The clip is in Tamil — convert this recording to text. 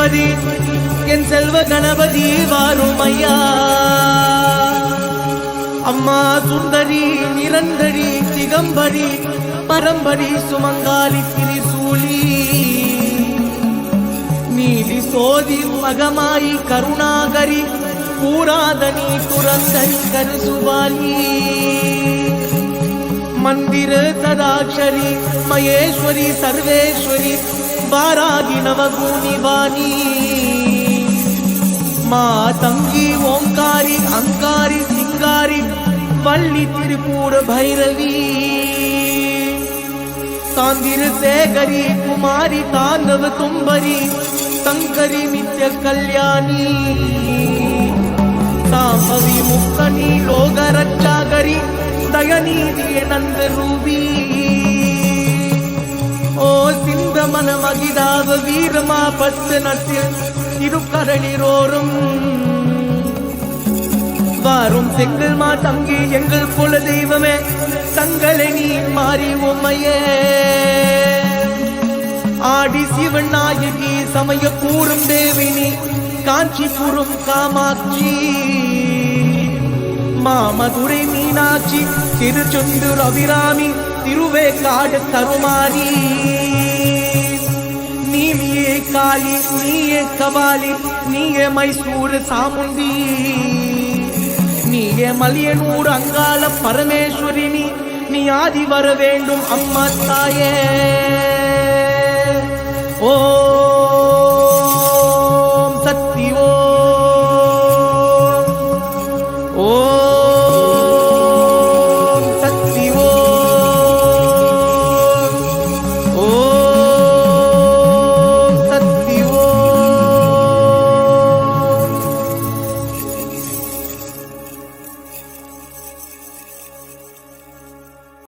கணபதி என் செல்வ கணபதி வாரும் ஐயா. அம்மா சுந்தரி நிரந்தரி திகம்பரி பரம்பரி சுமங்காலி திரிசூலி நீலி சோதி மகமாயி கருணாகரி பூராதனி துரந்தரி கருசுபாலி மந்திர சதாட்சரி மகேஸ்வரி சர்வேஸ்வரி வாராகி நவகூனி வாணி மா தங்கி ஓங்காரி அங்காரி சிங்காரி வள்ளி திரிபுர பைரவி சாந்திர சேகரி குமாரி தாண்டவ தும்பரி சங்கரி நித்ய கல்யாணி சாம்பவி முக்தனி லோக ரட்சாகரி தயநீதிய நந்த ரூபி ஓ சிந்தமன மகிதாவ வீரமா பத்து நட்டில் திருக்கரணிரோரும் வாரும் செங்கல் மா தங்கி எங்கள் குல தெய்வமே தங்களை நீ மாறி உம்மையே ஆடி சிவன் நாயகி சமய கூறும் தேவினி காஞ்சிபுரம் காமாட்சி மாமதுரை மீனாட்சி திருச்செந்தூர் அபிராமி திருவேற்காடு கருமாரி நீயே காளி நீயே கபாலி நீயே மைசூர் சாமுண்டி நீயே மலியனூர் அங்காள பரமேஸ்வரினி நீ ஆதி வர வேண்டும் அம்மா தாயே. ஓ